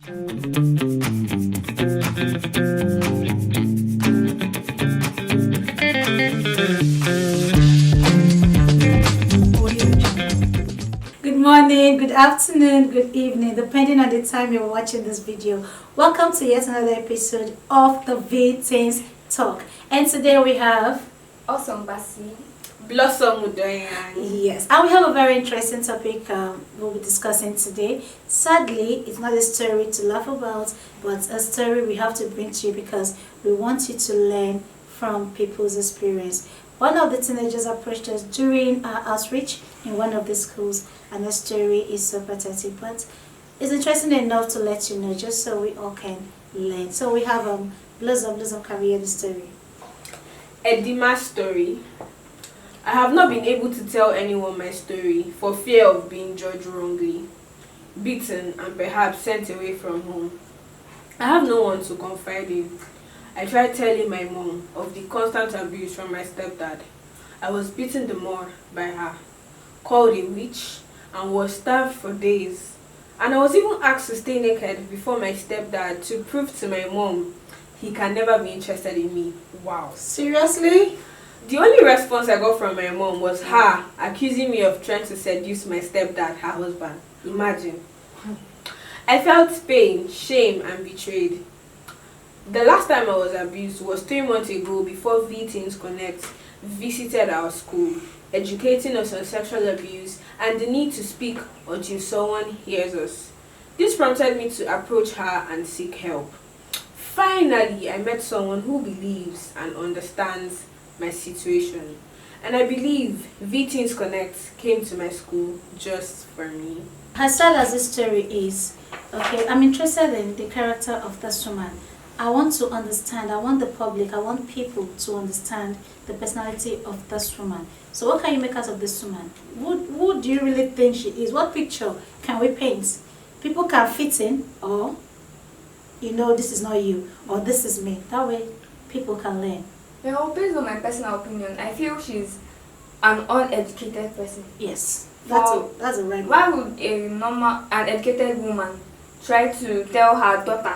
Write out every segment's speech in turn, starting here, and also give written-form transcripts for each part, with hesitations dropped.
Good morning, good afternoon, good evening, depending on the time you're watching this video. Welcome to yet another episode of the V-Teens Talk. And today we have Awesome Basi. Blossom Udoyan. Yes, and we have a very interesting topic we'll be discussing today. Sadly, it's not a story to laugh about, but a story we have to bring to you because we want you to learn from people's experience. One of the teenagers approached us during our outreach in one of the schools, and the story is so pathetic, but it's interesting enough to let you know, just so we all can learn. So we have Blossom, can we hear the story? Edima's story. I have not been able to tell anyone my story for fear of being judged wrongly, beaten, and perhaps sent away from home. I have no one to confide in. I tried telling my mom of the constant abuse from my stepdad. I was beaten the more by her, called a witch, and was starved for days. And I was even asked to stay naked before my stepdad to prove to my mom he can never be interested in me. Wow. Seriously? The only response I got from my mom was her accusing me of trying to seduce my stepdad, her husband. Imagine. I felt pain, shame, and betrayed. The last time I was abused was 3 months ago before V-Teens Connect visited our school, educating us on sexual abuse and the need to speak until someone hears us. This prompted me to approach her and seek help. Finally, I met someone who believes and understands my situation, and I believe V-Teens Connect came to my school just for me. As sad as this story is, okay, I'm interested in the character of this woman. I want to understand, I want the public, I want people to understand the personality of this woman. So what can you make out of this woman? Who do you really think she is? What picture can we paint? People can fit in, or, this is not you, or this is me. That way, people can learn. Well, based on my personal opinion, I feel she's an uneducated person. Yes, that's a right one. Why would an educated woman try to tell her daughter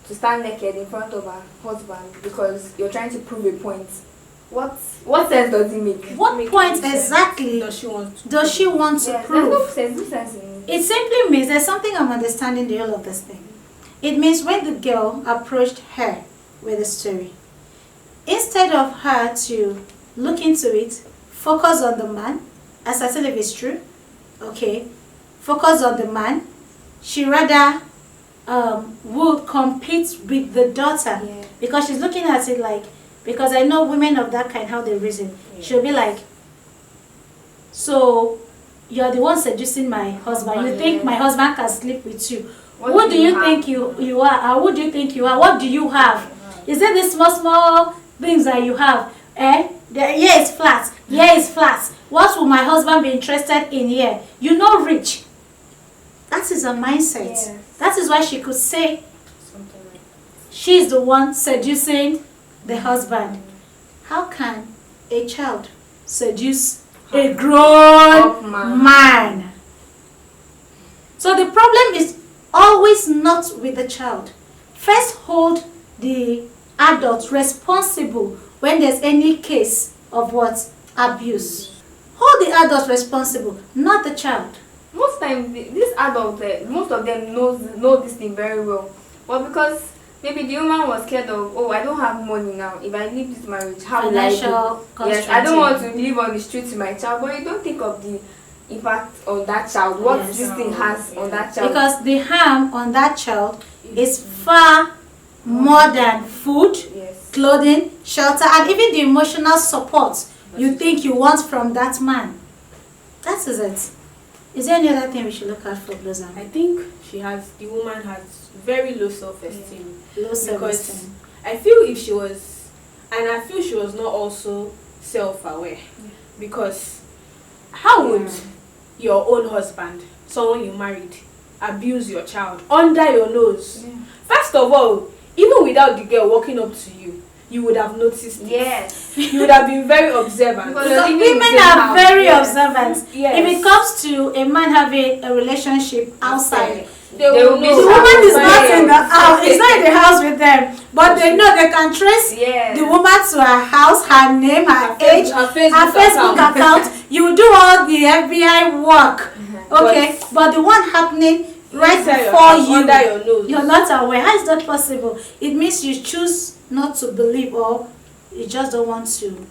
to stand naked in front of her husband because you're trying to prove a point? What sense does it make? What point exactly does she want to prove? There's no sense in it. It simply means there's something I'm understanding the whole of this thing. It means when the girl approached her with the story, instead of her to look into it, focus on the man, ascertain if it's true, okay, focus on the man, she rather would compete with the daughter, because she's looking at it like, because I know women of that kind, how they reason. She'll be like, so you're the one seducing my husband, you think my husband can sleep with you. Who do you think you are? Or who do you think you are? What do you have? Is it the small things that you have? Here is flat. Here is flat. What will my husband be interested in here? You know, rich. That is her mindset. Yes. That is why she could say she's the one seducing the husband. How can a child seduce a grown man? So the problem is always not with the child. First, hold the adult responsible when there's any case of abuse. Hold the adult responsible, not the child. Most times, these adults, most of them know this thing very well. But because maybe the woman was scared of, I don't have money now. If I leave this marriage, how will I do? Yes, I don't want to live on the street with my child. But you don't think of the impact on that child, what this thing has on that child. Because the harm on that child is far more than food, clothing, shelter, and even the emotional support you think you want from that man. That is it. Is there any other thing we should look at for Blossom? I think the woman has very low self-esteem. Low self-esteem. I feel she was not also self-aware. Because how would your own husband, someone you married, abuse your child under your nose? First of all, even without the girl walking up to you, you would have noticed it. Yes. You would have been very observant. Because women are very observant. Yes. If it comes to a man having a relationship outside, they will know. The woman is not in but they know they can trace the woman to her house, her name, her age, her Facebook account. You do all the FBI work, okay? But the one happening right before you, under your nose, you're not aware. How is that possible? It means you choose not to believe, or you just don't want to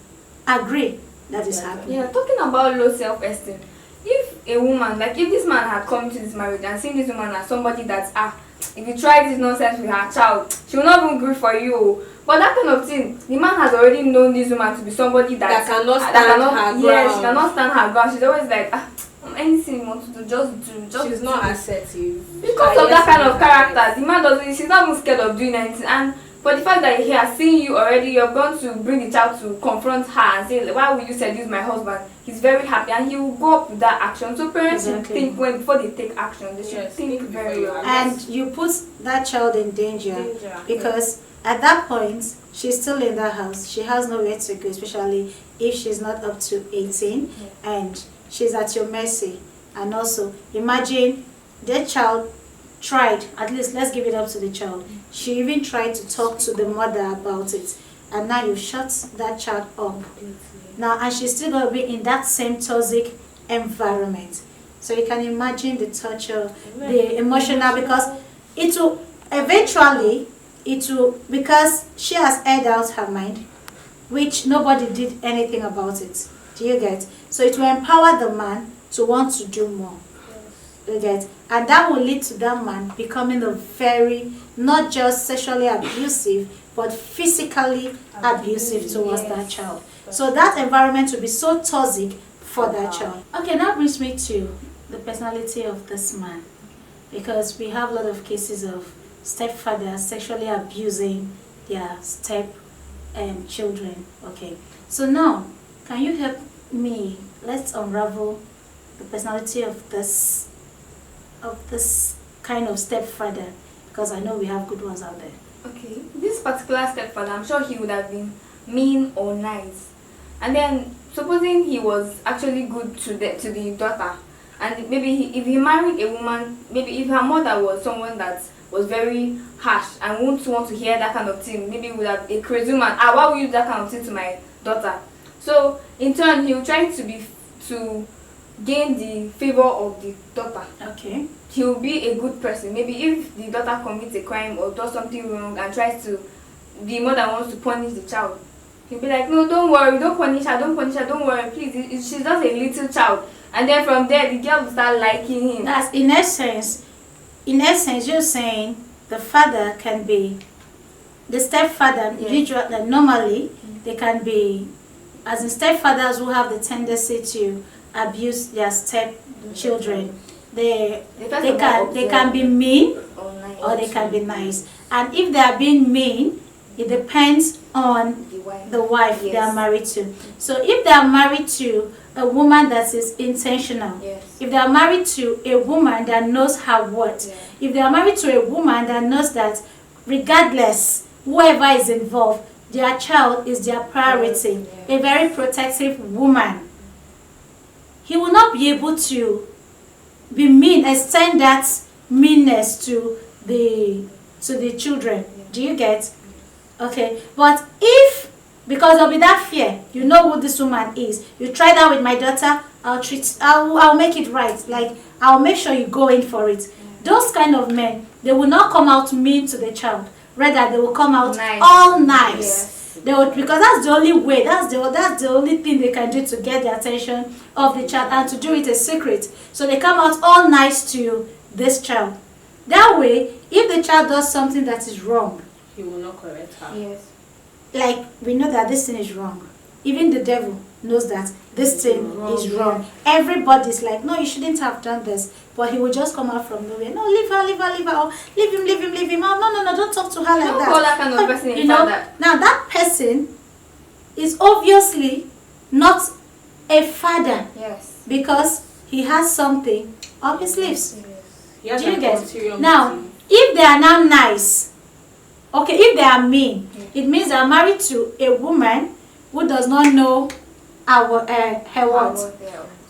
agree that is happening. Yeah, talking about low self-esteem. If a woman, like if this man had come to this marriage and seen this woman as somebody that's if you try this nonsense with her child, she will not even grieve for you. But that kind of thing, the man has already known this woman to be somebody that cannot stand her ground. Yes, she cannot stand her ground. She's always like, anything you want to do, just do. She's not assertive. Because of that kind of character, the man doesn't. She's not even scared of doing anything. And for the fact that he has seen you already, you're going to bring the child to confront her and say, why will you seduce my husband? He's very happy and he will go up with that action. So parents should think before they take action, they should think very well. And you put that child in danger. Because at that point, she's still in that house. She has nowhere to go, especially if she's not up to 18 and she's at your mercy. And also, imagine that child tried, at least let's give it up to the child. She even tried to talk to the mother about it, and now you shut that child up. Now, and she's still going to be in that same toxic environment. So you can imagine the torture, the emotional, because it will eventually, because she has aired out her mind, which nobody did anything about it. Do you get? So it will empower the man to want to do more. You get? And that will lead to that man becoming a very, not just sexually abusive, but physically abusive towards that child. So that environment will be so toxic for that child. Okay, that brings me to the personality of this man. Because we have a lot of cases of stepfathers sexually abusing their children. Okay, so now, can you help me? Let's unravel the personality of this kind of stepfather, because I know we have good ones out there. Okay, this particular stepfather, I'm sure he would have been mean or nice. And then, supposing he was actually good to the daughter, and maybe if he married a woman, maybe if her mother was someone that was very harsh and wouldn't want to hear that kind of thing, maybe would have a crazy man, why would you do that kind of thing to my daughter? So, in turn, he will try to gain the favor of the daughter. Okay. He will be a good person. Maybe if the daughter commits a crime or does something wrong and the mother wants to punish the child, he'll be like, no, don't worry, don't punish her, don't worry, please, she's just a little child. And then from there, the girl will start liking him. That's in essence, you're saying the father can be, the stepfather, usually, normally, they can be, as in stepfathers who have the tendency to abuse their stepchildren. They can be mean or they can be nice. And if they are being mean, it depends on the wife they are married to. So if they are married to a woman that is intentional, if they are married to a woman that knows her worth, if they are married to a woman that knows that regardless, whoever is involved, their child is their priority, a very protective woman, he will not be able to be mean, extend that meanness to the children. Do you get? Okay. But if, because of that fear, you know who this woman is, you try that with my daughter, I'll make it right. Like, I'll make sure you go in for it. Those kind of men, they will not come out mean to the child. Rather, they will come out all nice. They would, because that's the only way, that's the only thing they can do to get the attention of the child, and to do it a secret. So they come out all nice to this child. That way, if the child does something that is wrong, he will not correct her. Like, we know that this thing is wrong. Even the devil knows that this thing is wrong. Everybody's like, no, you shouldn't have done this. But he will just come out from nowhere. No, leave her. Or leave him. Oh, no, don't talk to her like that. Don't call that kind of person in father. Now that person is obviously not a father. Yes. Because he has something up his sleeves. Yes. Do you get? Now, if they are now nice, okay, if they are mean, it means they are married to a woman who does not know her worth.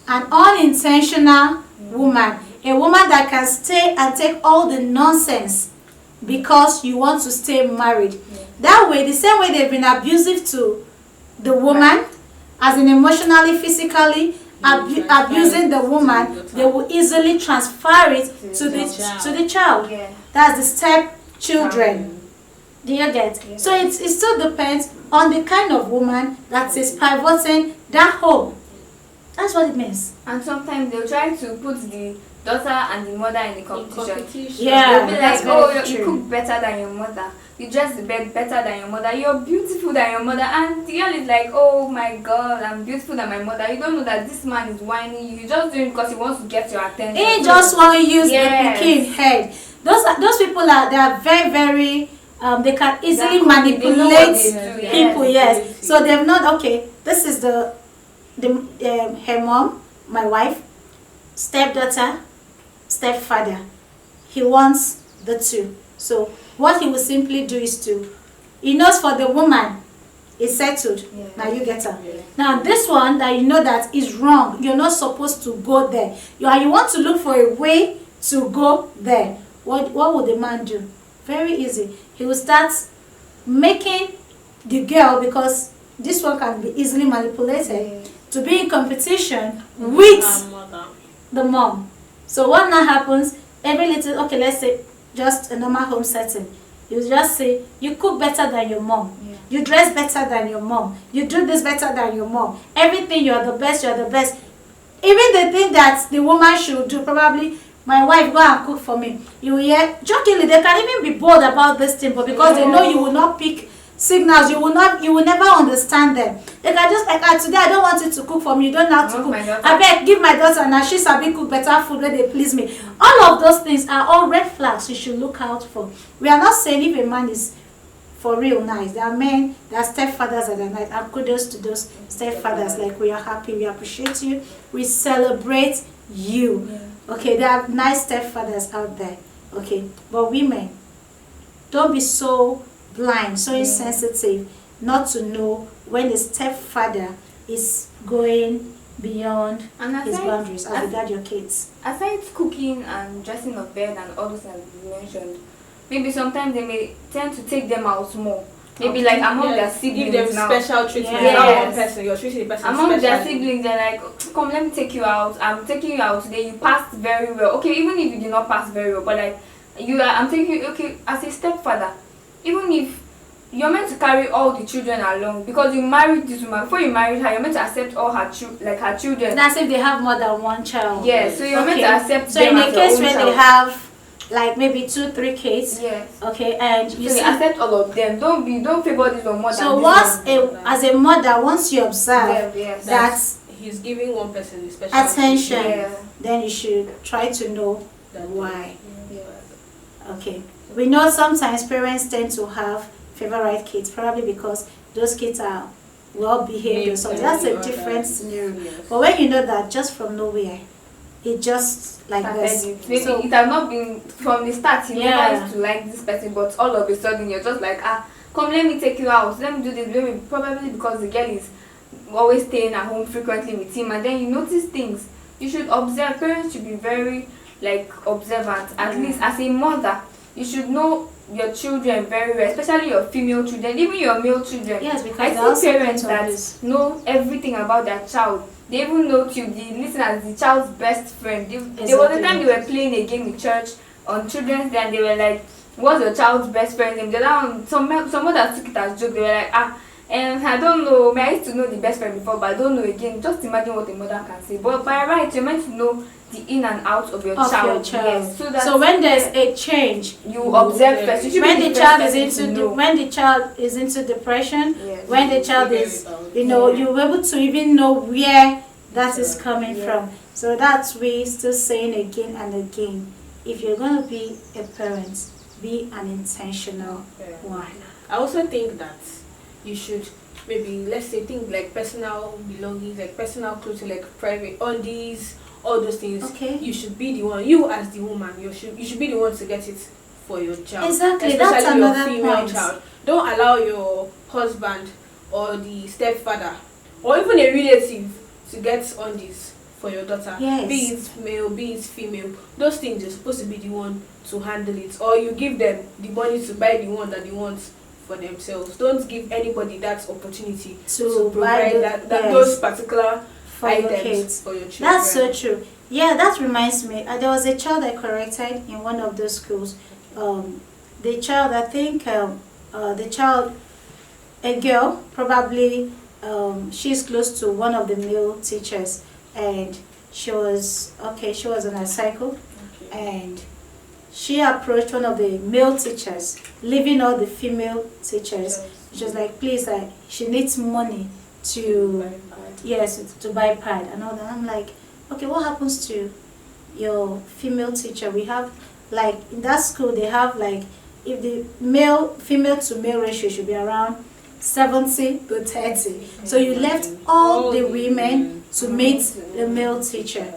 An unintentional woman. A woman that can stay and take all the nonsense because you want to stay married. That way, the same way they've been abusive to the woman, as in emotionally, physically, abusing the woman, they will easily transfer it to the child. That's the step children. Do you get? So it still depends on the kind of woman that is pivoting that home. That's what it means. And sometimes they'll try to put the daughter and the mother in the competition. Yeah, they'll be like, oh, you cook better than your mother, you dress the bed better than your mother, you're beautiful than your mother. And the girl is like, oh my god, I'm beautiful than my mother. You don't know that this man is whining you. You just doing it because he wants to get your attention. He just want to use the kid head. Those people they are very, very they can easily manipulate people. Yes. So they've not, okay, this is the her mom, my wife, stepdaughter, stepfather. He wants the two. So what he will simply do is he knows for the woman is settled. Now you get her. Now this one that you know that is wrong, you're not supposed to go there. You want to look for a way to go there. What would the man do? Very easy. He will start making the girl, because this one can be easily manipulated, to be in competition with the mom. So what now happens, every little, okay, let's say just a normal home setting, you just say, you cook better than your mom, you dress better than your mom, you do this better than your mom, everything, you're the best. Even the thing that the woman should do, probably, my wife, go and cook for me. You hear, jokingly, they can even be bored about this thing, but because they know you will not pick signals, you will never understand them. They can just like, today I don't want you to cook for me, you don't have to cook. I beg, give my daughter, now she's sabi cook better food where they please me. All of those things are all red flags you should look out for. We are not saying if a man is for real nice. There are men, there are stepfathers that are nice, and kudos to those stepfathers. Like, we are happy, we appreciate you, we celebrate you. Okay, there are nice stepfathers out there. Okay, but women, don't be so blind, so insensitive not to know when the stepfather is going beyond his boundaries as regard your kids. Aside cooking and dressing of bed and all those things you mentioned, maybe sometimes they may tend to take them out more. Maybe like among their siblings, give them now. Special treatment. Not one person, you're treating the person among specially. their siblings, they're like, come, let me take you out. I'm taking you out today. You passed very well. Okay, even if you did not pass very well, but like I'm taking you. Okay, as a stepfather, even if you're meant to carry all the children along, because you married this woman. Before you married her, you're meant to accept all her children. That's if they have more than one child. Yeah, so you're meant to accept so them. So in a case where they have like maybe 2-3 kids, okay, and you accept all of them. Don't favor this one more than so once as a mother, once you observe that he's giving one person the special attention, then you should try to know why. Okay, we know sometimes parents tend to have favorite kids, probably because those kids are well behaved or something. That's a different scenario. But when you know that just from nowhere, it just like this. Maybe so, it has not been from the start. You never used to like this person, but all of a sudden you're just like, come, let me take you out. Let me do this. Maybe probably because the girl is always staying at home frequently with him, and then you notice things. You should observe. Parents should be very observant. At least as a mother, you should know your children very well, especially your female children, even your male children. Yes, because I see parents that know everything about their child. They even know to listen as the child's best friend. There was a time they were playing a game in church on Children's Day, and they were like, "What's your child's best friend name?" The other one, some others took it as joke. They were like, I don't know. I used to know the best friend before, but I don't know again. Just imagine what a mother can say. But by right, you're meant to know the in and out of your child. Yes, so when there's a change, you observe first. When the child is into depression, when the child is, you'll be able to even know where that is coming from. So that's we still saying again and again. If you're going to be a parent, be an intentional one. I also think that you should maybe, let's say, think like personal belongings, like personal clothes, like private undies, all those things. Okay. You should be the one. You as the woman, you should be the one to get it for your child. Exactly. Especially that's your another female point. child. Don't allow your husband or the stepfather or even a relative to get undies for your daughter. Yes. Be it male, be it female. Those things you're supposed to be the one to handle it, or you give them the money to buy the one that they want for themselves. Don't give anybody that opportunity to provide those particular for your items kids. for your children. That's so true. Yeah, that reminds me. There was a child I corrected in one of those schools. The child, I think, a girl, probably, she's close to one of the male teachers, and she was on a cycle, and she approached one of the male teachers, leaving all the female teachers. She was like, please, she needs money to buy pad and all that. I'm like, okay, what happens to your female teacher? We have, like, in that school they have, like, if the female to male ratio should be around 70 to 30. So you left all the women to meet the male teacher.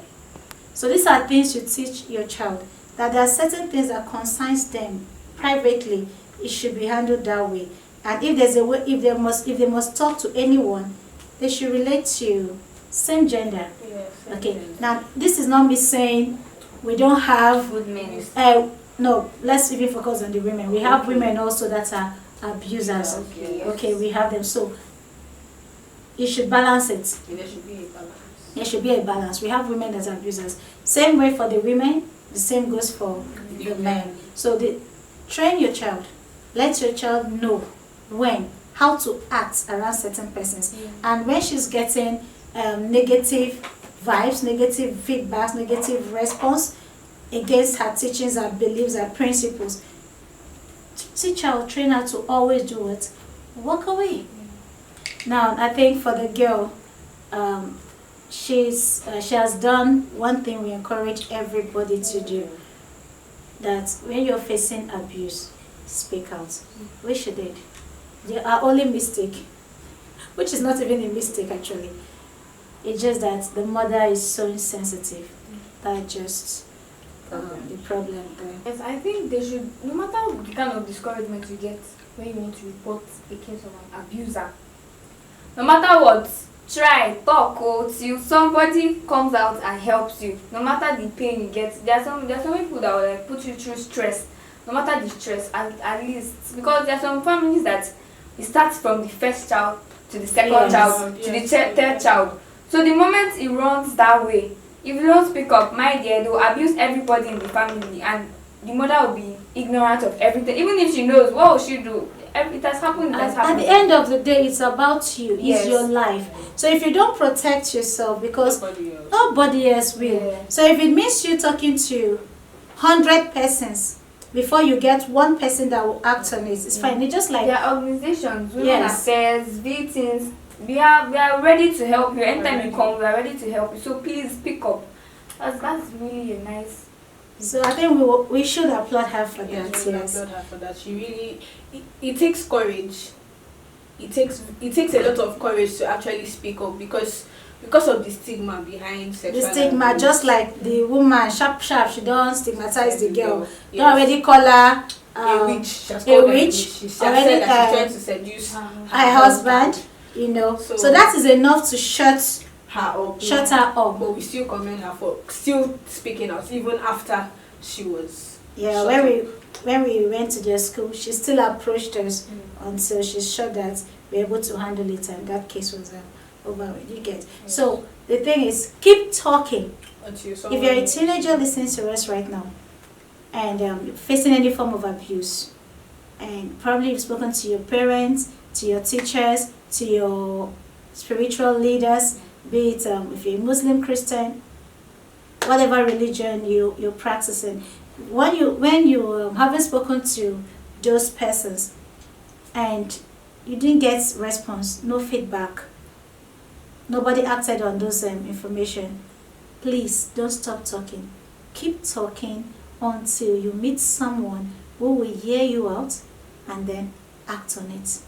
So these are things you teach your child, that there are certain things that concerns them privately. It should be handled that way. And if there's a way, if they must talk to anyone, they should relate to same gender. Yes. Okay. Now this is not me saying we don't have Good men. no, let's even focus on the women. We have women also that are abusers. Okay, we have them. So you should balance it. There should be a balance. There should be a balance. We have women that are abusers. Same way for the women, the same goes for the men. So train your child. Let your child know how to act around certain persons. And when she's getting negative vibes, negative feedbacks, negative response against her teachings, her beliefs, her principles, teach her, train her to always do it. Walk away. Now, I think for the girl, she has done one thing we encourage everybody to do. That when you're facing abuse, speak out. Which she did. They are only mistake, which is not even a mistake actually. It's just that the mother is so insensitive. That's just the problem there. Yes, I think they should, no matter the kind of discouragement you get when you want to report a case of an abuser, no matter what, try, talk, till somebody comes out and helps you. No matter the pain you get, there are some people that will like put you through stress. No matter the stress, at least, because there are some families that it starts from the first child to the second child to the third child. So the moment it runs that way, if you don't speak up, my dear, they will abuse everybody in the family, and the mother will be ignorant of everything. Even if she knows, what will she do? It has happened. At the end of the day, it's about you. It's your life. So if you don't protect yourself, because nobody else will. Yeah. So if it means you talking to 100 persons before you get one person that will act on it, it's fine. It's just like there are organizations, women affairs, victims. We are ready to help you. Anytime you come, we are ready to help you. So please pick up. That's really a nice. So I think we should applaud her for that. Yes, applaud her for that. She really, it takes courage. It takes a lot of courage to actually speak up because of the stigma behind sexual the stigma abuse. Just like the woman sharp she don't stigmatize the girl. Yes. Don't already call her a witch. She has called her witch. She said that she's trying to seduce her husband. So that is enough to shut her up. But we still commend her for still speaking out even after she was. Yeah, when we went to their school, she still approached us until she's sure that we're able to handle it, and that case was over with. You get. So the thing is, keep talking. If you're a teenager listening to us right now, and you're facing any form of abuse, and probably you've spoken to your parents, to your teachers, to your spiritual leaders, be it if you're Muslim, Christian, whatever religion you're practicing, when you haven't spoken to those persons and you didn't get response, no feedback, nobody acted on those information, please don't stop talking. Keep talking until you meet someone who will hear you out and then act on it.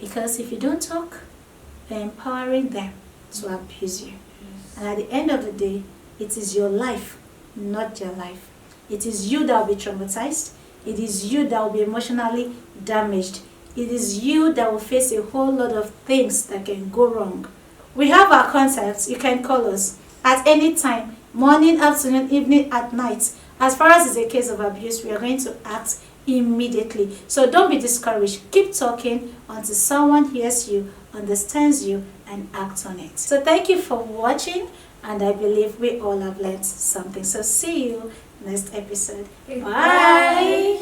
Because if you don't talk, you're empowering them to abuse you. And at the end of the day, it is your life, not their life. It is you that will be traumatized. It is you that will be emotionally damaged. It is you that will face a whole lot of things that can go wrong. We have our contacts. You can call us at any time, morning, afternoon, evening, at night. As far as it's a case of abuse, we are going to act immediately. So don't be discouraged. Keep talking until someone hears you, understands you, and acts on it. So thank you for watching, and I believe we all have learned something. So see you next episode. Bye.